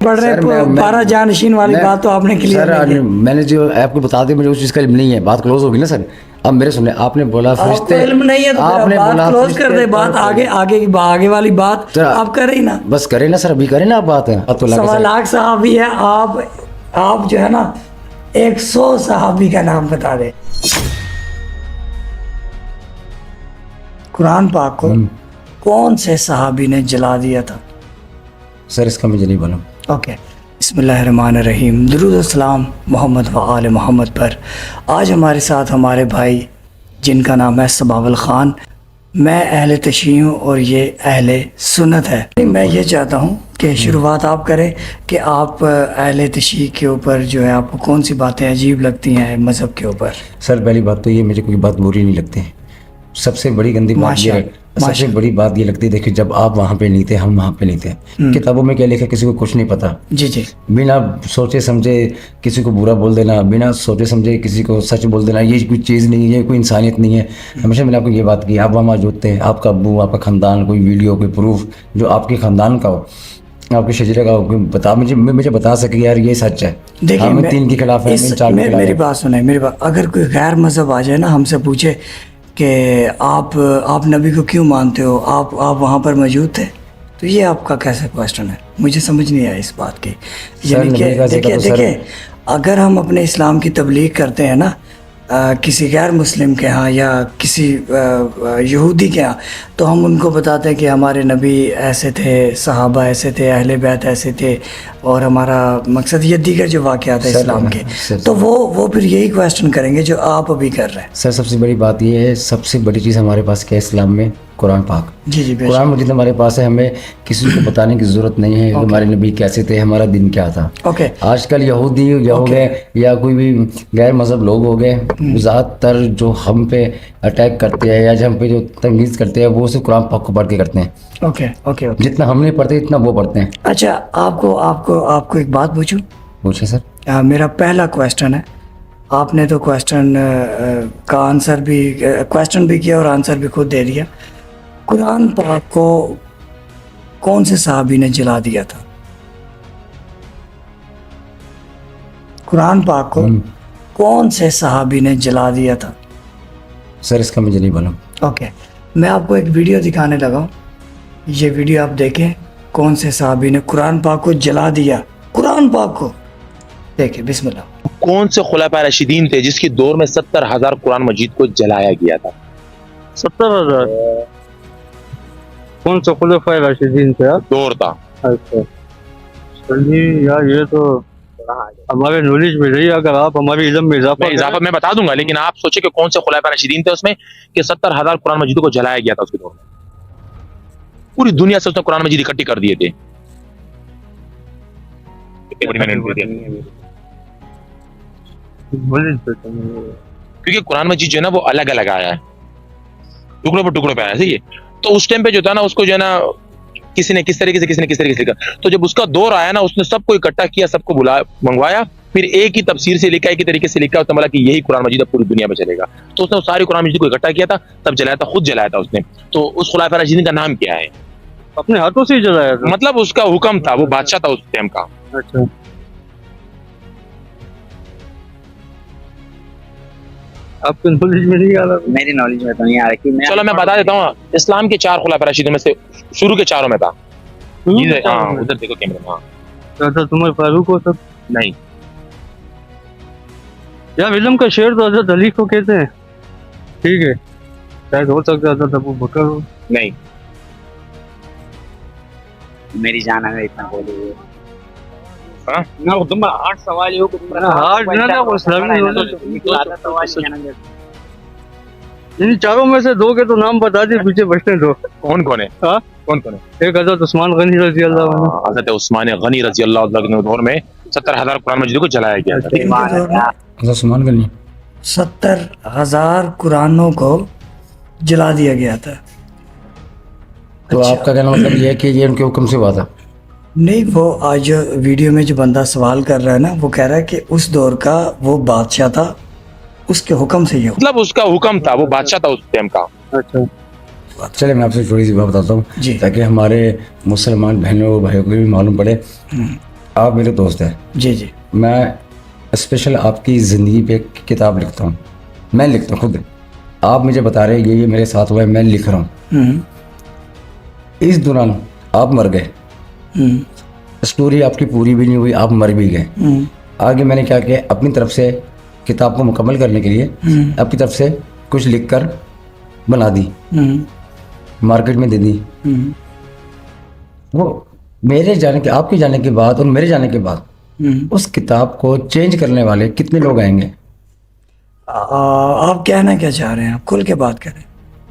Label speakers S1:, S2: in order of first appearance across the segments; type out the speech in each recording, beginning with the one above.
S1: पढ़ रहे हैं 12 जानशीन वाली बात तो आपने क्लियर
S2: सर
S1: नहीं की।
S2: मैंने जो आपको बता दिया, मुझे उस चीज़ का इल्म नहीं है, बात क्लोज होगी ना सर। अब मेरे सुनने, आपने बोला
S1: आपको
S2: फरिश्ते,
S1: इल्म नहीं है तो फिर
S2: आपने
S1: आप
S2: बोला
S1: बात क्लोज कर दे,
S2: फरिश्ते,
S1: बात आगे वाली बात
S2: सर,
S1: आप करें ही ना।
S2: बस करें ना सर, अभी करें ना आप बात है तो लगा
S1: सवा
S2: सर।
S1: लाख सहाबी है, आप जो है ना 100 सहाबी का नाम बता दे। कुरान पाक को कौन से सहाबी ने जला दिया था?
S2: सर इसका मुझे नहीं मालूम।
S1: ओके, बिस्मिल्लाहिर्रहमानिर्रहीम, दुरूद व सलाम मोहम्मद व आले मोहम्मद पर। आज हमारे साथ हमारे भाई जिनका नाम है सबावल ख़ान। मैं अहले तशरीह हूँ और ये अहले सुन्नत है। मैं ये चाहता हूँ कि शुरुआत आप करें कि आप अहले तशरीह के ऊपर जो है आपको कौन सी बातें अजीब लगती हैं मज़हब के ऊपर।
S2: सर पहली बात तो ये, मुझे कोई बात बुरी नहीं लगती है। सबसे बड़ी गंदी बात ये है, सबसे बड़ी बात ये लगती है, देखिए जब आप वहाँ पे नहीं थे, हम वहाँ पे नहीं थे, किताबों में क्या लिखा किसी को कुछ नहीं पता।
S1: जी जी,
S2: बिना सोचे समझे किसी को बुरा बोल देना, बिना सोचे समझे किसी को सच बोल देना, ये कोई चीज़ नहीं है, ये कोई इंसानियत नहीं है। हमेशा मैंने आपको ये बात की, आप वहाँ मौजूद थे, आपका अब्बू, आपका ख़ानदान, कोई वीडियो, कोई प्रूफ जो आपके ख़ानदान का हो, आपके शजरे का हो, बता मुझे बता सके यार ये सच है।
S1: देखिए
S2: हम 3 के खिलाफ हैं, हम 4 के खिलाफ
S1: मेरी
S2: हैं।
S1: बात सुने, मेरी बात, अगर कोई गैर मज़हब आ जाए ना हमसे पूछे कि आप नबी को क्यों मानते हो, आप वहाँ पर मौजूद थे, तो ये आपका कैसा क्वेश्चन है? मुझे समझ नहीं आया इस बात की। यानी कि देखिए अगर हम अपने इस्लाम की तबलीग करते हैं ना किसी गैर मुस्लिम के यहाँ या किसी यहूदी के यहाँ, तो हम उनको बताते हैं कि हमारे नबी ऐसे थे, सहाबा ऐसे थे, अहले बैत ऐसे थे, और हमारा मकसद ये दीगर जो वाक़यात है इस्लाम के, तो वो फिर यही क्वेश्चन करेंगे जो आप अभी कर रहे हैं।
S2: सर सबसे बड़ी बात ये है, सबसे बड़ी चीज़ हमारे पास क्या है इस्लाम में? कुरान पाक।
S1: जी जी,
S2: कुरान मजीद हमारे पास है, हमें किसी को बताने की ज़रूरत नहीं है कि हमारे नबी कैसे थे, हमारा दिन क्या था।
S1: ओके,
S2: आजकल यहूदी हो गए या कोई भी गैर मज़हब लोग हो गए, ज़्यादातर जो हम पे अटैक करते हैं या जो हम पे जो तंगीज़ करते हैं, वो सिर्फ कुरान पाक को पढ़ के करते हैं।
S1: ओके ओके ओके,
S2: जितना हम नहीं पढ़ते इतना वो पढ़ते हैं।
S1: अच्छा, आपको एक बात पूछूं?
S2: पूछे सर।
S1: मेरा पहला क्वेश्चन है, आपने तो क्वेश्चन का आंसर भी क्वेश्चन भी किया और आंसर भी खुद दे दिया। कुरान पाक को कौन से सहाबी ने जला दिया था? कुरान पाक को कौन से सहाबी ने जला दिया था?
S2: सर इसका मुझे नहीं मालूम।
S1: ओके, मैं आपको एक वीडियो दिखाने लगा हूँ, ये वीडियो आप देखें, कौन से सहाबी ने कुरान पाक को जला दिया। कुरान पाक को देखिए, बिस्मिल्लाह।
S3: कौन से खुलाफा रशीदीन थे जिसके दौर में 70,000 कुरान मजीद को जलाया गया था?
S4: 70,000? कौन सा खुलाफा राशिदीन थे?
S3: दौर था।
S4: अच्छा चलिए यार, ये तो हमारे नॉलेज में नहीं, अगर आप हमारे इल्म में इजाफा
S3: मैं बता दूंगा, लेकिन आप सोचे कि कौन से खुलाफा रशीदीन थे उसमें कि 70,000 कुरान मजीदों को जलाया गया था उसके दौर में। पूरी दुनिया से उसने कुरान मजीद इकट्ठी कर दिए थे। क्योंकि कुरान मजीद जो है ना वो अलग अलग आया है, टुकड़ों पर टुकड़ों पे आया। सही है, तो उस टाइम पे जो था ना उसको जो है ना किसी ने किस तरीके से लिखा, तो जब उसका दौर आया ना उसने सबको इकट्ठा किया, सबको मंगवाया, फिर एक ही तफसीर से लिखा, एक ही तरीके से लिखा, उसने बोला कि यही कुरान मजीद पूरी दुनिया में चलेगा। तो उसने सारी कुरान मजीद को इकट्ठा किया था, तब जलाया था, खुद जलाया था उसने। तो उस खुलाफा राशिदीन का नाम क्या है?
S4: अपने हाथों से ही जलाया था,
S3: मतलब उसका हुक्म था, वो बादशाह था उस टाइम का।
S4: अच्छा, आपके नॉलेज में नहीं आ रहा?
S5: मेरी नॉलेज में तो नहीं आ रहा कि
S3: चलो मैं बता देता हूँ, इस्लाम के 4 खुलाफा राशिदीन में से शुरू के 4 में था। उधर देखो कैमरे में।
S4: अच्छा, तुम्हारे फारूक हो सब?
S3: नहीं
S4: यार, इल्म का शेर तो हज़रत अली को कहते हैं, ठीक है, शायद हो सकता है अबू बकर हो।
S3: नहीं,
S5: मेरी जान है इतना बोले हुए।
S3: हाँ?
S5: ना तुम 8 सवाल हो, तुम
S4: हार्ड ना वो इस्लामी
S5: नॉलेज।
S4: इन चारों में से 2 के तो नाम बता दिए, पीछे बचने दो।
S3: कौन कौन है?
S4: हाँ?
S3: कौन कौन है?
S4: एक हज़रत उस्मान गनी रज़ी अल्लाह अन्हु।
S3: हज़रत उस्मान गनी रज़ी अल्लाह अन्हु के दौर में 70,000 कुरान मजीद को जलाया गया था।
S2: उस्मान गनी
S1: 70,000 कुरानों को जला दिया गया था।
S2: तो आपका कहना मतलब ये है कि ये उनके हुक्म से हुआ था?
S1: नहीं, वो आज वीडियो में जो बंदा सवाल कर रहा है ना, वो कह रहा है कि उस दौर का वो बादशाह था, उसके हुक्म से ये
S3: मतलब उसका हुक्म था, वो बादशाह था उस टाइम का।
S4: अच्छा,
S2: चले मैं आपसे थोड़ी सी बात बताता हूँ
S1: जी।
S2: ताकि हमारे मुसलमान बहनों और भाइयों को भी मालूम पड़े। آپ میرے دوست ہیں,
S1: جی جی
S2: میں اسپیشل آپ کی زندگی پہ ایک کتاب لکھتا ہوں, میں لکھتا ہوں خود. آپ مجھے بتا رہے ہیں یہ میرے ساتھ ہوا ہے, میں لکھ رہا ہوں.
S1: ہوں
S2: اس دوران آپ مر گئے,
S1: ہوں
S2: اسٹوری آپ کی پوری بھی نہیں ہوئی, آپ مر بھی گئے.
S1: ہوں
S2: آگے میں نے کیا کیا, اپنی طرف سے کتاب کو مکمل کرنے کے لیے اپنی طرف سے کچھ لکھ کر بنا دی,
S1: ہوں
S2: مارکیٹ میں دے دی.
S1: ہوں
S2: وہ میرے جانے کے, آپ کے جانے کے بعد اور میرے جانے کے بعد اس کتاب کو چینج کرنے والے کتنے لوگ آئیں گے؟
S1: آپ کہنا کیا چاہ رہے ہیں, آپ کھل کے بات کریں.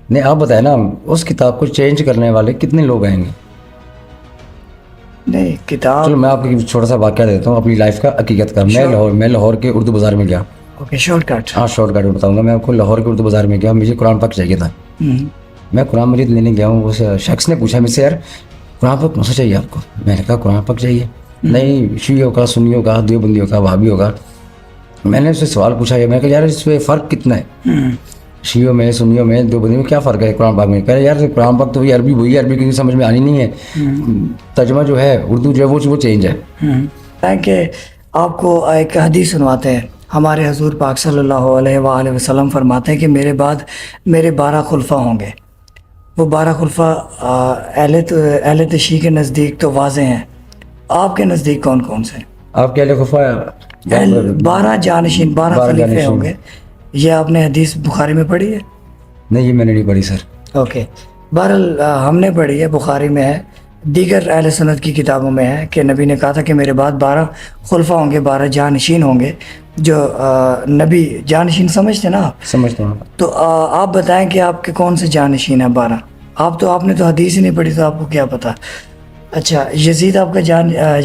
S2: نہیں آپ بتائیں نا, اس کتاب کو چینج کرنے والے کتنے لوگ آئیں گے؟
S1: نہیں کتاب,
S2: چلو میں آپ کو چھوٹا سا واقعہ دیتا ہوں اپنی لائف کا, حقیقت کا. میں لاہور کے اردو بازار میں گیا.
S1: Okay shortcut.
S2: ہاں شارٹ کٹ بتاؤں گا میں آپ کو. لاہور کے اردو بازار میں گیا, مجھے قرآن پاک چاہیے تھا. میں قرآن مجید لینے گیا ہوں. اس شخص نے پوچھا مجھ سے, یار قرآن پاک کون سا چاہیے آپ کو؟ میں نے کہا قرآن پاک چاہیے. نہیں شیعوں کا, سنیوں کا, دیوبندیوں کا, وہابیوں کا. میں نے اس سے سوال پوچھا, میں نے کہا یار اس میں فرق کتنا ہے, شیعوں میں, سنیوں میں, دیوبندیوں میں کیا فرق ہے قرآن پاک میں؟ کہہ رہے یار قرآن پاک تو عربی وہی عربی کیونکہ سمجھ میں آنی نہیں ہے, ترجمہ جو ہے اردو جو ہے وہ چینج ہے.
S1: کہ آپ کو ایک حدیث سنواتے ہیں. ہمارے حضور پاک صلی اللہ علیہ وآلہ وسلم فرماتے ہیں کہ میرے بعد میرے 12 خلفاء ہوں گے. وہ 12 خلفاء اہل تشیع کے نزدیک تو واضح ہیں, آپ کے نزدیک کون کون سے ہیں؟
S2: آپ کیا لکھا
S1: 12 جانشین, 12 خلیفے ہوں گے. یہ آپ نے حدیث بخاری میں پڑھی ہے؟
S2: نہیں یہ میں نے نہیں پڑھی سر.
S1: اوکے, بہرحال ہم نے پڑھی ہے, بخاری میں ہے, دیگر اہل سنت کی کتابوں میں ہے کہ نبی نے کہا تھا کہ میرے بعد 12 خلفاء ہوں گے, 12 جانشین ہوں گے. جو نبی جانشین سمجھتے نا آپ؟
S2: سمجھتا ہوں.
S1: تو آپ بتائیں کہ آپ کے کون سے جانشین ہیں 12؟ آپ نے تو حدیث ہی نہیں پڑھی, تو آپ کو کیا پتہ. اچھا یزید آپ کا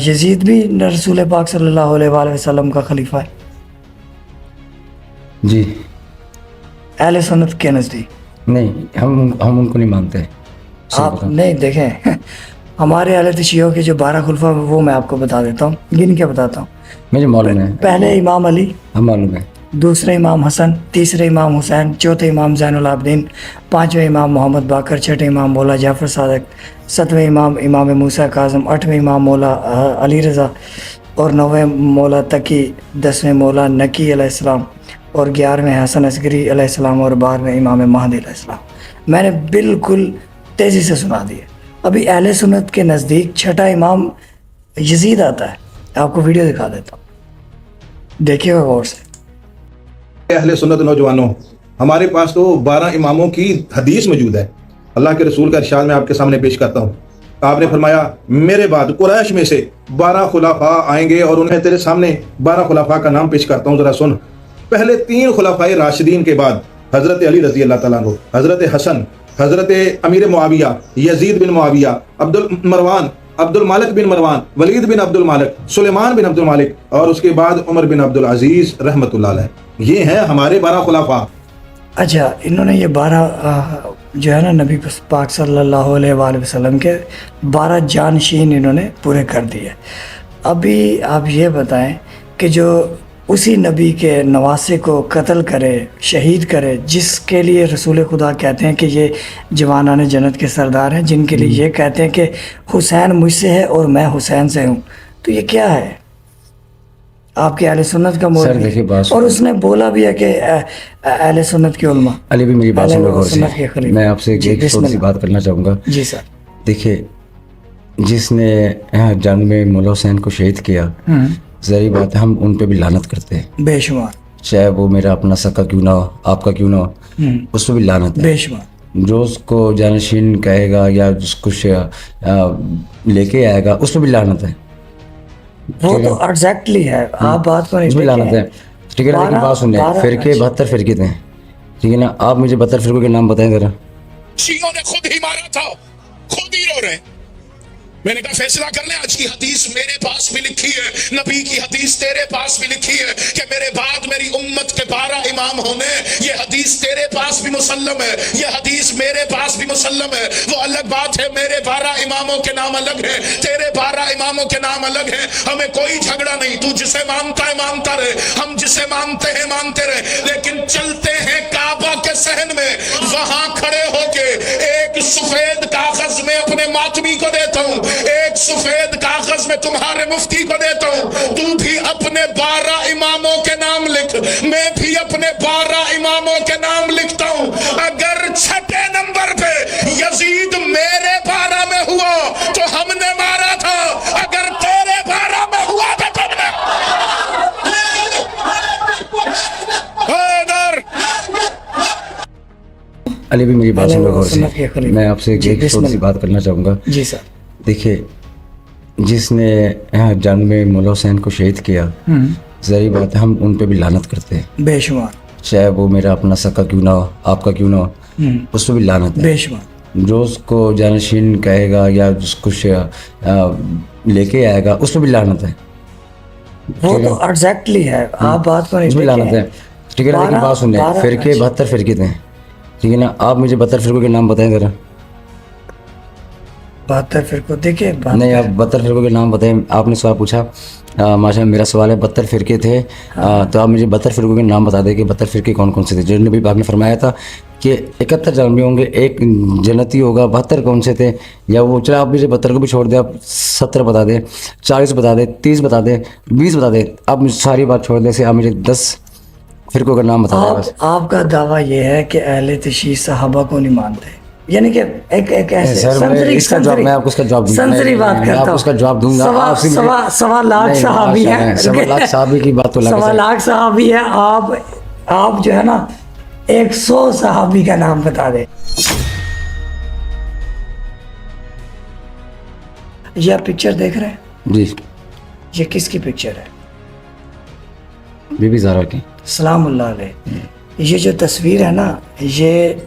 S1: یزید بھی رسول پاک صلی اللہ علیہ وآلہ وسلم کا خلیفہ ہے
S2: جی.
S1: اہل سنت کے نزدیک؟
S2: نہیں ہم ان کو نہیں مانتے.
S1: آپ نہیں دیکھیں, ہمارے اہل تشیعوں کے جو 12 خلفاء وہ میں آپ کو بتا دیتا ہوں, گن کے بتاتا ہوں.
S2: مجھے معلوم ہے.
S1: پہلے امام علی,
S2: ہم معلوم ہے.
S1: دوسرے امام حسن, تیسرے امام حسین, چوتھے امام زین العابدین, پانچویں امام محمد باقر, چھٹے امام مولا جعفر صادق, ساتویں امام موسیٰ کاظم, آٹھویں امام مولا علی رضا, اور نویں مولا تقی, 10ویں مولا نقی علیہ السلام, اور 11ویں حسن عسکری علیہ السلام, اور 12ویں امام مہدی علیہ السلام. میں نے بالکل تیزی سے سنا دیا. ابھی اہل سنت کے نزدیک چھٹا امام یزید آتا ہے. آپ کو ویڈیو دکھا دیتا ہوں, دیکھیے گا غور سے.
S6: اہل سنت نوجوانوں, ہمارے پاس تو 12 اماموں کی حدیث موجود ہے. اللہ کے رسول کا ارشاد میں آپ کے سامنے پیش کرتا ہوں. آپ نے فرمایا میرے بعد قریش میں سے 12 خلفاء آئیں گے, اور انہیں تیرے سامنے 12 خلفاء کا نام پیش کرتا ہوں, ذرا سن. پہلے 3 خلفاء راشدین کے بعد حضرت علی رضی اللہ تعالیٰ عنہ, حضرت حسن, حضرت امیر معاویہ, یزید بن معاویہ, عبد المالک بن مروان, ولید بن عبد المالک, سلیمان بن عبد المالک, اور اس کے بعد عمر بن عبد العزیز رحمۃ اللہ علیہ. یہ ہیں ہمارے 12 خلفاء.
S1: اچھا انہوں نے یہ 12 جو ہے نا نبی پاک صلی اللہ علیہ وآلہ وسلم کے 12 جانشین انہوں نے پورے کر دیے. ابھی آپ یہ بتائیں کہ جو اسی نبی کے نواسے کو قتل کرے, شہید کرے, جس کے لیے رسول خدا کہتے ہیں کہ یہ جوانان جنت کے سردار ہیں, جن کے لیے یہ کہتے ہیں کہ حسین مجھ سے ہے اور میں حسین سے ہوں, تو یہ کیا ہے؟ آپ کے اہل سنت کا مولوی, اور اس نے بولا بھی ہے کہ اہل سنت کے علماء.
S2: علی بھی میری بات سن غور سے,
S1: سنت کے خلیفہ.
S2: میں آپ سے ایک چھوٹی سی بات کرنا چاہوں گا.
S1: جی سر.
S2: دیکھیے جس نے جنگ میں مولا حسین کو شہید کیا, ظاہری بات ہے ہم ان پہ بھی لعنت کرتے ہیں
S1: بے شمار,
S2: چاہے وہ میرا اپنا سکا کیوں نہ ہو, آپ کا کیوں نہ ہو, اس پہ بھی لعنت ہے
S1: بے شمار.
S2: جو اس کو جانشین کہے گا یا جس کو لے کے آئے گا اس پہ بھی لعنت ہے.
S1: وہ تو ایگزیکٹلی ہے, آپ بات کو
S2: اس پہ لعنت ہے. ٹھیک ہے نا, لیکن بات سنیں, فرقے 72 فرقے تھے, ٹھیک ہے نا. آپ مجھے 72 فرقوں کے نام بتائیں ذرا.
S7: شیعوں نے خود ہی مارا تھا, خود ہی رو رہے. میں نے کہا فیصلہ کر لیں, آج کی حدیث میرے پاس بھی لکھی ہے, नबी की हदीस तेरे पास भी लिखी है कि मेरे बाद मेरी उम्मत के 12 इमाम होने। ये हदीस तेरे पास भी मुसल्लम है, ये हदीस मेरे पास भी मुसल्लम है। वो अलग बात है मेरे 12 इमामों के नाम अलग है, तेरे 12 इमामों के नाम अलग है। हमें कोई झगड़ा नहीं, तू जिसे मानता है मानता रहे, हम जिसे मानते हैं मानते रहे, लेकिन चलते हैं काबा के सहन में, वहां खड़े होके एक सफेद कागज में अपने मातमी को देता हूं, एक सफेद कागज में तुम्हारे मुफ्ती को देता हूं। तू भी अपने 12 इमामों के नाम लिख, मैं भी अपने 12 इमामों के नाम लिखता हूं। अगर छठे नंबर पे यजीद मेरे 12 में हुआ तो हमने मारा था, अगर तेरे 12 में हुआ तो तुमने
S2: अली भी मेरी बात सुन लो गौर
S1: समझ गया
S2: से।
S1: खलील।
S2: मैं आपसे
S1: जी,
S2: एक छोटी सी
S1: बिस्मिल्लाह।
S2: बात करना चाहूँगा।
S1: जी सर।
S2: देखिए, जिसने यहाँ जंग में मौला हुसैन को शहीद किया, ज़ाहिर बात है हम उन पे भी लानत करते हैं,
S1: बेशुमार
S2: चाहे वो मेरा अपना सका क्यों ना हो, आपका क्यों ना हो, उस पर भी लानत है।
S1: बेशुमार।
S2: जो उसको जानशीन कहेगा या जिसको लेके आएगा उस पर भी लानत है।
S1: वो तो एग्जैक्टली है, आप बात को नहीं
S2: उसमें लानत है, ठीक है ना। लेकिन बात सुनने,
S1: 12
S2: फिरके 72 फिरके थे, ठीक है ना। आप मुझे 72 फिरकों के नाम बताएं ज़रा।
S1: 72 फिरको देखिए
S2: नहीं, आप 72 फिरकों के नाम बताएं। आपने सवाल पूछा, माशा मेरा सवाल है 72 फिरके थे, तो आप मुझे 72 फिरकों के नाम बता दें कि 72 फिरके कौन कौन से थे। जो नबी पाक ने फरमाया था कि 71 जानबे होंगे, एक जन्नती होगा, 72 कौन से थे? या वो चलो आप मुझे 72 को भी छोड़ दें, आप 70 बता दें, 40 बता दें, 30 बता दें, 20 बता दें, आप मुझे सारी बात छोड़ दें से आप मुझे 10 फिरकों का नाम बता दें बस।
S1: आपका दावा यह है कि अहले तशय्युह सहाबा को नहीं मानते, यानी कि एक ऐसे
S2: सर, मैं इसका जवाब, मैं आपको उसका जवाब दूंगा,
S1: संसरी बात
S2: मैं
S1: करता
S2: आपको
S1: हूं।
S2: उसका जवाब दूंगा। आपसे मुझे-
S1: सवा लाख
S2: नहीं,
S1: सहाबी
S2: माशाल्लाह,
S1: हैं,
S2: सवा लाख सहाबी की बात तो अलग है
S1: सवा
S2: सर।
S1: लाख सहाबी है। आप जो है ना 100 सहाबी का नाम बता दे। ये आप पिक्चर देख रहे हैं,
S2: जी,
S1: ये किसकी पिक्चर है?
S2: बीबी ज़हरा की।
S1: सलामुल्लाह अलैह। ये जो तस्वीर है ना, ये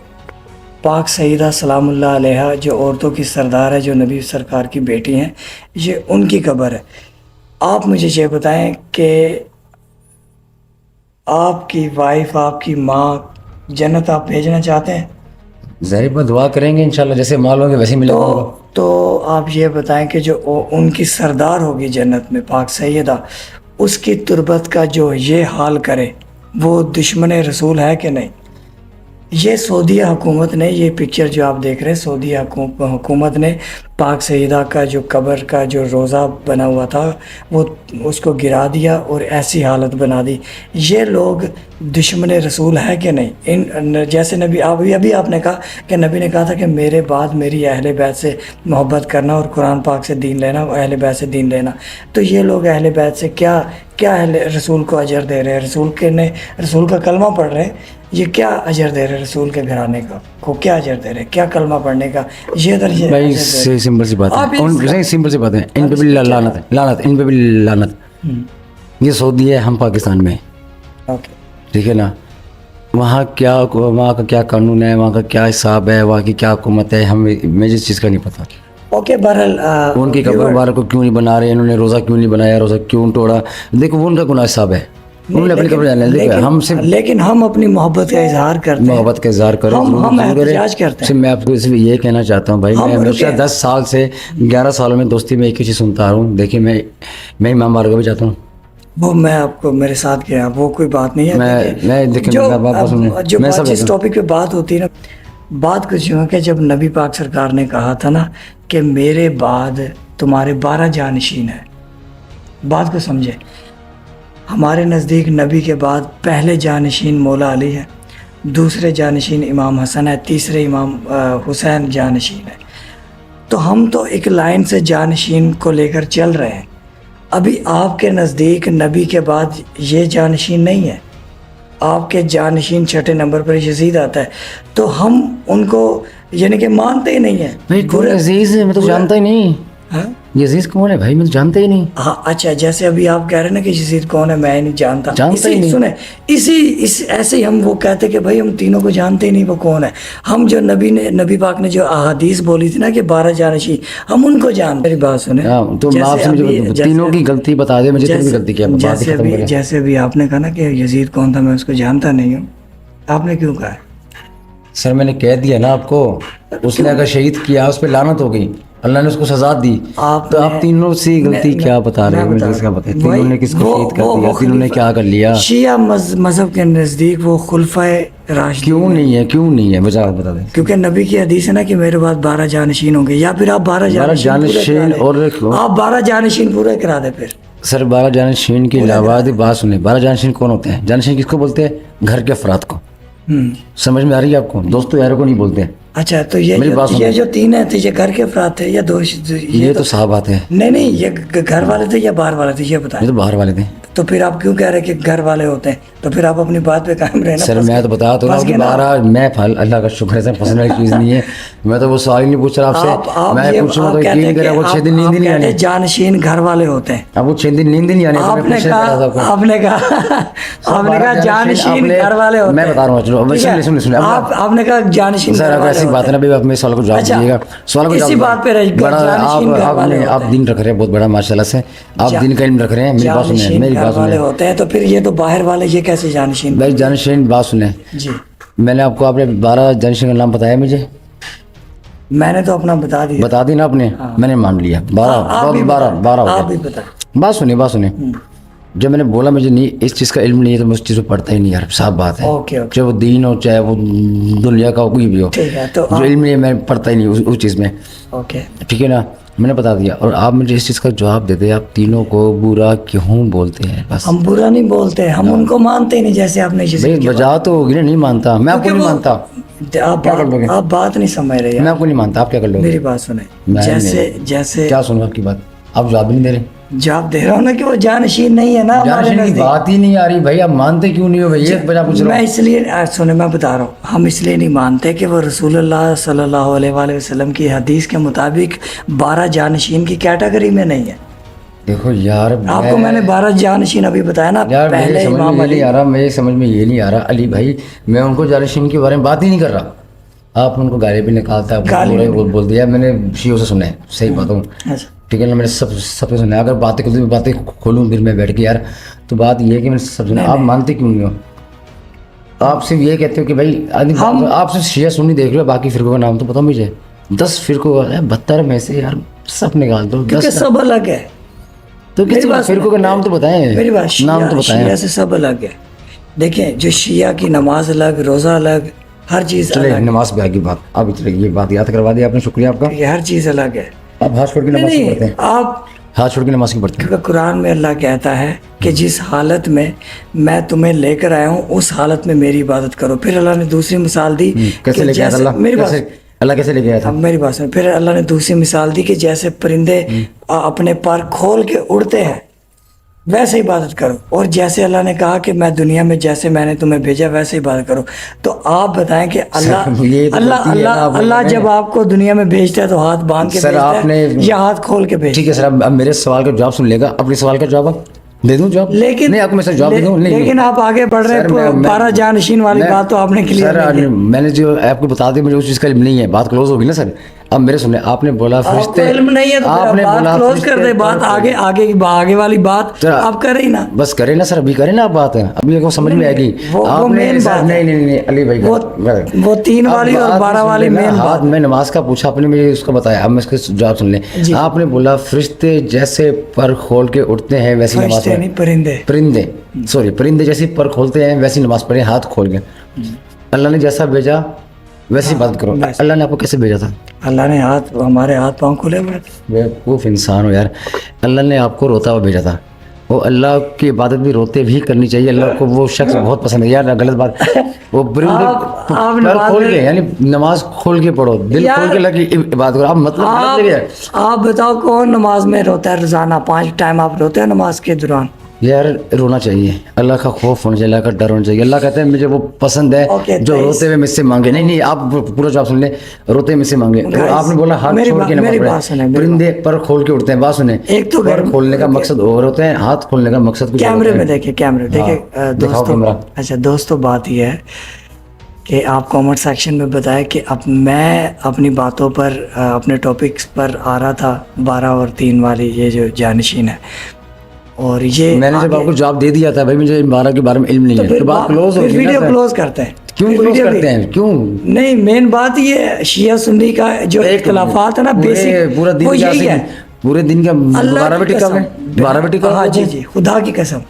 S1: पाक सईदा सलामुल्लाह अलैहा जो औरतों की सरदार है, जो नबी सरकार की बेटी हैं, ये उनकी कब्र है। आप मुझे ये बताएं कि आपकी वाइफ, आपकी माँ जन्नत आप भेजना चाहते हैं?
S2: ज़ाहिर बात, दुआ करेंगे इंशाल्लाह, जैसे माल होंगे वैसे मिलेगा उनको।
S1: तो आप ये बताएं कि जो उनकी सरदार होगी जन्नत में, पाक सैयदा, उसकी तुरबत का जो ये हाल करे, वो दुश्मन रसूल है कि नहीं? ये सऊदी हुकूमत ने, ये पिक्चर जो आप देख रहे हैं, सऊदी हुकूमत ने पाक सईदा का जो कब्र का जो रोज़ा बना हुआ था वो उसको गिरा दिया और ऐसी हालत बना दी। ये लोग दुश्मन रसूल है कि नहीं? इन जैसे नबी अभी आपने कहा कि नबी ने कहा था कि मेरे बाद मेरी अहले बैत से मोहब्बत करना और कुरान पाक से दीन लेना, अहले बैत से दीन लेना। तो ये लोग अहले बैत से क्या अहले रसूल को अजर दे रहे हैं? रसूल का कलमा पढ़ रहे हैं, ये क्या अजर दे रहे हैं? रसूल के घराने को क्या अजर दे रहे हैं? क्या कलमा पढ़ने का ये
S2: भाई सिंपल सी बात है, नहीं सिंपल सी बात है, इन पे भी लानत है, लानत, इन पे भी लानत। ये सऊदी है, हम पाकिस्तान में,
S1: ओके,
S2: ठीक है ना। वहाँ का क्या कानून है, वहाँ का क्या हिसाब है, वहाँ की क्या हुकूमत है, हमें जिस चीज़ का नहीं पता।
S1: ओके, बहरहाल
S2: उनकी कब्र मुबारक को क्यों नहीं बना रहे, इन्होंने रोज़ा क्यों नहीं बनाया, रोज़ा क्यों तोड़ा, देखो वो उनका गुनाह हिसाब है, उन्होंने अपनी कब्र जाना है। देखो हम सिर्फ
S1: लेकिन हम अपनी मोहब्बत का इजहार करते हैं,
S2: मोहब्बत का इजहार करो,
S1: हम एहतजाज करते हैं।
S2: सिर्फ मैं आपको इसलिए ये कहना चाहता हूँ भाई, मैं हमेशा 10 साल से 11 सालों में दोस्ती में एक ही चीज़ सुनता आ रहा हूँ। देखिए मैं इमाम बारगाह भी जाता हूँ,
S1: वो मैं आपको मेरे साथ गया, वो कोई बात नहीं है।
S2: मैं देखिए
S1: जो जिस टॉपिक पे बात होती है ना, बात कुछ यूँ है कि जब नबी पाक सरकार ने कहा था ना कि मेरे बाद तुम्हारे 12 जानशीन हैं, बात को समझे। हमारे नज़दीक नबी के बाद पहले जानशीन मौला अली है, दूसरे जानशीन इमाम हसन है, तीसरे इमाम हुसैन जानशीन है। तो हम तो एक लाइन से जानशीन को लेकर चल रहे हैं। अभी आपके नज़दीक नबी के बाद ये जानशीन नहीं है, आपके जानशीन छठे नंबर पर यजीद आता है, तो हम उनको यानी कि मानते ही नहीं है।
S2: भाई कौन अजीज है, मैं तो जानता ही नहीं।
S1: हाँ?
S2: यजीज कौन है भाई, मैं तो जानता ही नहीं।
S1: हाँ अच्छा, जैसे अभी आप कह रहे हैं ना कि यजीद कौन है, मैं नहीं जानता
S2: जानता ही नहीं।
S1: सुने इस ऐसे ही हम वो कहते कि भाई हम तीनों को जानते ही नहीं वो कौन है। हम जो नबी पाक ने जो अहादीस बोली थी ना कि 12 जानशी, हम उनको जानते। मेरी बात सुने,
S2: हाँ, तो
S1: जैसे
S2: आपसे
S1: अभी-
S2: मुझे
S1: जैसे-
S2: तीनों की गलती बता दे मुझे, तेरी गलती क्या, बात ही
S1: जैसे
S2: खत्म
S1: अभी
S2: करें।
S1: जैसे अभी आपने कहा ना कि यजीद कौन था, मैं उसको जानता नहीं हूँ, आपने क्यों कहा है?
S2: सर मैंने कह दिया ना आपको, उसने अगर शहीद किया उस पर लानत हो गई, अल्लाह ने उसको सजा दी। तो आप तीनों से गलती क्या बता रहे हो, मुझे इसका बता, तीनों ने किसको शहीद कर दिया, तीनों ने क्या कर लिया?
S1: शिया मजहब के नज़दीक वो खुलफाए राशिदीन
S2: क्यों नहीं है, क्यों नहीं है, मुझे आप बता दें।
S1: क्योंकि नबी की हदीस है ना कि मेरे बाद 12 जानशीन होंगे, या फिर आप 12
S2: जानशीन और
S1: आप 12 जानशीन पूरे करा दे फिर।
S2: सर 12 जानशीन के अलावा बात सुने, 12 जानशीन कौन होते हैं? जानशीन किसको बोलते हैं? घर के अफराद को। समझ में आ रही है आपको? दोस्तों यारों को नहीं बोलते हैं।
S1: अच्छा, तो ये जो तीन है थे, ये घर के अफराद थे या दो?
S2: ये तो साफ बात है।
S1: नहीं, ये घर वाले थे या बाहर वाले थे, ये बताएं।
S2: ये तो बाहर वाले थे।
S1: तो फिर आप क्यों कह रहे हैं कि घर वाले होते हैं? तो फिर आप अपनी बात पे कायम रहना।
S2: सर मैं तो बता तो रहा हूँ कि 12 मैं फल, अल्लाह का शुक्र है सर, फंसने वाली चीज़ नहीं है। मैं तो वो सवाल ही नहीं पूछ रहा आपसे, मैं पूछूंगा तो यकीन करें वो 6 दिन नींद ही नहीं आनी।
S1: जानशीन घर वाले होते हैं।
S2: अब वो 6 दिन नींद ही नहीं आनी।
S1: आपने कहा जानशीन घर वाले होते हैं।
S2: मैं बता रहा हूँ, सुन
S1: आपने कहा जानशीन
S2: सर, अगर ऐसी बात है ना भाई, आप मेरे सवाल को जवाब दीजिएगा। सवाल को
S1: इसी बात पे रह
S2: बड़ा आप दिन रख रहे हैं बहुत बड़ा, माशाल्लाह से आप दिन का इल्म रख रहे हैं। मेरी बात सुनिए, मेरी बात सुनिए
S1: होते हैं, तो फिर ये तो बाहर वाले ये कैसे जानशीन?
S2: भाई जानशीन बात सुने
S1: जी,
S2: मैंने आपको आपने 12 जानशीन का नाम बताया मुझे,
S1: मैंने तो अपना बता
S2: दी ना आपने, मैंने मान लिया 12
S1: आप भी बता।
S2: बात सुनिए जब मैंने बोला मुझे नहीं इस चीज़ का इल्म नहीं है तो मैं उस चीज़ को पढ़ता ही नहीं यार, साफ बात है।
S1: ओके।
S2: चाहे वो दीन हो चाहे वो दुनिया का कोई भी हो,
S1: ठीक है, तो
S2: जो इल्म नहीं है मैं पढ़ता ही नहीं उस चीज़ में।
S1: ओके
S2: ठीक है ना, मैंने बता दिया। और आप मुझे इस चीज़ का जवाब देते, आप तीनों को बुरा क्यों बोलते हैं? बस
S1: हम बुरा नहीं बोलते, हम उनको मानते ही नहीं। जैसे आपने
S2: भाई वजह तो होगी ना, नहीं मानता मैं आपको, नहीं मानता
S1: आप बात नहीं समझ रहे।
S2: मैं आपको नहीं मानता, आप क्या कर लोगे?
S1: मेरी बात सुने, जैसे
S2: क्या सुनो आपकी बात, आप जवाब नहीं दे रहे।
S1: जवाब दे रहा हूँ ना कि वो जानशीन नहीं है ना हमारे
S2: जानशीन की
S1: नज़दीक।
S2: बात ही नहीं आ रही भाई, आप मानते क्यों नहीं हो भाई? ये बजा पूछ रहा
S1: मैं
S2: हूँ।
S1: इसलिए सुने, मैं बता रहा हूँ, हम इसलिए नहीं मानते कि वो रसूलुल्लाह सल्लल्लाहु अलैहि वसल्लम की हदीस के मुताबिक 12 जानशीन की कैटेगरी में नहीं है।
S2: देखो यार,
S1: आपको मैंने 12 जानशीन अभी बताया ना,
S2: यार
S1: पहले
S2: मेरे समझ में ये नहीं आ रहा, मेरे समझ में ये नहीं आ रहा अली भाई, मैं उनको जानशीन के बारे में बात ही नहीं कर रहा। आप उनको गाली भी निकालता बोल दिया, मैंने शियों से सुना है, सही बात हूँ।
S1: अच्छा,
S2: ठीक है ना, मैंने सबसे सुना है। अगर बातें खोलूँ दिल में बैठ के यार, तो बात ये है कि मैंने सब सुना। आप मानते क्यों नहीं हो? आप सिर्फ ये कहते हो कि भाई आप सिर्फ शिया सुन्नी देख लो, बाकी फिरकों का नाम तो पता मुझे 10 फिरकों 72 में से यार सब निकाल दो, 10
S1: क्योंकि सब अलग है।
S2: तो किसी फिरकों का नाम तो बताएं,
S1: मेरी बात,
S2: नाम तो बताएं।
S1: शिया से सब अलग है। देखें, जो शिया की नमाज अलग, रोज़ा अलग, हर चीज़
S2: चले
S1: अलग।
S2: नमाज पे आगे बात, अब चले ये बात याद करवा दी आपने, शुक्रिया आपका।
S1: ये हर चीज़ अलग है।
S2: आप हाथ छोड़ के नमाज क्यों पढ़ते हैं?
S1: आप
S2: हाथ छोड़ के नमाज क्यों पढ़ते हैं?
S1: क्योंकि कुरान में अल्लाह कहता है कि जिस हालत में मैं तुम्हें लेकर आया हूँ उस हालत में मेरी इबादत करो। फिर अल्लाह ने दूसरी मिसाल दी।
S2: कैसे लेके आया था अल्लाह?
S1: मेरी बात,
S2: अल्लाह कैसे लेके आया था?
S1: अब मेरी बात सुन, फिर अल्लाह ने दूसरी मिसाल दी कि जैसे परिंदे अपने पर खोल के उड़ते हैं वैसे इबादत करो। और जैसे अल्लाह ने कहा कि मैं दुनिया में जैसे मैंने तुम्हें भेजा वैसे इबादत करो। तो आप बताएं कि अल्लाह जब आपको दुनिया में भेजता है तो हाथ बांध के भेजता है या हाथ खोल के भेजता है?
S2: ठीक है सर, अब मेरे सवाल का जवाब सुन लेगा, अपने सवाल का जवाब दे दूं जवाब?
S1: लेकिन
S2: नहीं आपको मैं जवाब दे दूं?
S1: लेकिन आप आगे बढ़ रहे हैं। 12 जानशीन वाली बात तो आपने क्लियर
S2: नहीं की। मैंने जो आपको बता दी, मुझे उस चीज़ का इल्म नहीं है, बात क्लोज होगी ना सर। अब मेरे सुनने, आपने बोला फरिश्ते,
S1: इल्म नहीं है तो
S2: आपने बोला
S1: क्लोज कर दे बात, आगे वाली बात आप कर रही ना,
S2: बस करे ना सर, अभी करे ना आप बात, अभी को समझ में आएगी। आपने नहीं अली भाई,
S1: वो 3 वाली और 12 वाली मेन बात।
S2: मैं नमाज का पूछा, आपने मुझे उसका बताया, अब मैं इसका जवाब सुन ले। आपने बोला फरिश्ते जैसे पर खोल के उठते हैं वैसी नमाज
S1: नहीं,
S2: परिंदे जैसे पर खोलते हैं वैसी नमाज पढ़े हाथ खोल के। अल्लाह ने जैसा भेजा वैसी बात करो। अल्लाह ने आपको कैसे भेजा था?
S1: अल्लाह ने हमारे हाथ पांव खुले हुए थे।
S2: बेवकूफ इंसान हो यार। अल्लाह ने आपको रोता हुआ भेजा था। वो अल्लाह की इबादत भी रोते भी करनी चाहिए। अल्लाह को वो शख्स बहुत पसंद है यार। गलत बात, वो पर खोल के, यानी नमाज खोल के पढ़ो, दिल खोल के लगी इबादत करो। आप मतलब
S1: आप बताओ कौन नमाज में रोता है रोजाना? 5 टाइम आप रोते हैं नमाज के दौरान?
S2: यार रोना चाहिए, अल्लाह का खौफ होना चाहिए, अल्लाह का डर होना चाहिए। अल्लाह कहते हैं मुझे वो पसंद है
S1: Okay,
S2: जो
S1: तो
S2: रोते हुए मुझसे मांगे। नहीं नहीं, आप पूरा जवाब सुन ले, रोते हुए मुझसे मांगे। तो
S1: Guys,
S2: आपने बोला हाथ
S1: मेरी
S2: छोड़
S1: बात-
S2: के नमाज
S1: मेरी
S2: पढ़े।
S1: बात सुने, मेरी
S2: परिंदे पर खोल के उड़ते हैं, बात सुने।
S1: एक तो
S2: पर खोलने का मकसद और होता है, हाथ खोलने का मकसद कुछ और
S1: कैमरे
S2: होता
S1: में
S2: है।
S1: देखिए, कैमरे देखिए
S2: हाँ, दिखाओ
S1: दोस्तों।
S2: कैमरा।
S1: अच्छा दोस्तों, बात यह है कि आप कमेंट सेक्शन में बताएं कि अब मैं अपनी बातों पर अपने टॉपिक्स पर आ रहा था 12 और 3 वाली ये जो जानशीन है, और ये
S2: मैंने जब
S1: आगे-
S2: आपको जवाब दे दिया था भाई मुझे इन 12 के बारे में इल्म नहीं है,
S1: फिर
S2: तो बात क्लोज हो गई
S1: वीडियो
S2: ना।
S1: क्लोज करते हैं।
S2: क्यों
S1: फिर
S2: क्लोज
S1: वीडियो
S2: करते
S1: भी-
S2: हैं, क्यों?
S1: नहीं, मेन बात ये है, शिया सुन्नी का जो इख्तलाफात है ना, बेसिक
S2: पूरा दिन
S1: वो
S2: क्या
S1: यही है।
S2: पूरे दिन का
S1: अल्लाह
S2: 12
S1: की
S2: बेटी कब है?
S1: कसम।
S2: 12 बेटी कब
S1: हाँ
S2: है?
S1: जी जी, खुदा की कसम।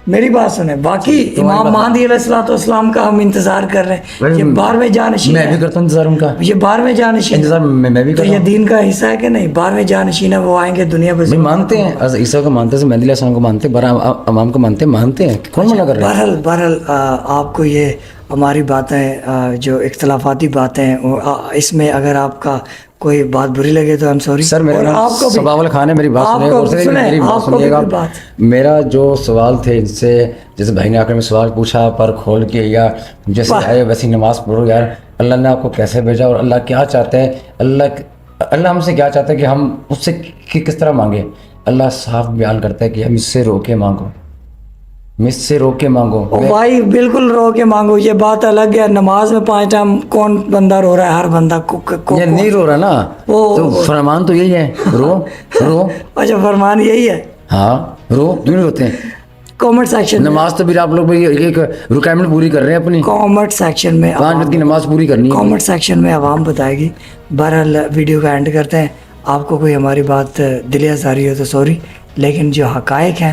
S1: मेरी बात सुने, बाकी इमाम
S2: बात-
S1: महदी अलैहिस्सलाम का हम इंतजार कर रहे हैं।
S2: भाई,
S1: ये 12वें जानशीन
S2: मैं भी
S1: है।
S2: करता हूँ इंतजार उनका,
S1: ये 12वें जानशीन है।
S2: इंतजार मैं भी
S1: तो
S2: कर रहा
S1: ये
S2: हूँ।
S1: दीन का हिस्सा है कि नहीं? 12वें जानशीन है, वो आएंगे दुनिया पे।
S2: भाई मानते हैं, ईसा को मानते हैं, मेहदी अलैहिस्सलाम को मानते हैं, 12 इमाम को मानते हैं, कौन मना कर रहा है?
S1: बहरहाल आपको ये हमारी बातें जो इख्तलाफाती बातें हैं इसमें अगर आपका कोई बात बुरी लगे तो आई एम सॉरी
S2: सर मेरा नाम
S1: आपको भी
S2: सबावल खान है, मेरी बात सुनिएगा और से
S1: सुने,
S2: मेरी बात
S1: आपको भी
S2: सुनिएगा।
S1: कोई बात।
S2: मेरा जो सवाल थे इनसे, जैसे भाई ने आकर में सवाल पूछा पर खोल के, या जैसे
S1: वाह।
S2: आए वैसी नमाज पढ़ो। यार अल्लाह ने आपको कैसे भेजा और अल्लाह क्या चाहता है, अल्लाह हमसे क्या चाहता है कि हम उससे किस तरह मांगे। अल्लाह साफ बयान करता है कि हम इससे रोके मांगो, मुझसे रोक के मांगो।
S1: ओ भाई बिल्कुल रो के मांगो, ये बात अलग है। नमाज में 5 टाइम कौन बंदा रो रहा है? हर बंदा को
S2: ये नहीं रो रहा ना, तो फरमान तो यही है, रो।
S1: अच्छा, फरमान यही है।
S2: हाँ, रो, क्यों नहीं रोते हैं?
S1: कमेंट सेक्शन में,
S2: नमाज तो भी आप लोग भाई एक रिक्वायरमेंट पूरी कर रहे हैं अपनी,
S1: कमेंट सेक्शन में
S2: 5 वक्त की नमाज पूरी करनी है।
S1: कमेंट सेक्शन में आवाम बताएगी। बहरहाल वीडियो का एंड करते हैं। आपको कोई हमारी बात दिल आज़ारी हो तो सॉरी, लेकिन जो हकायक हैं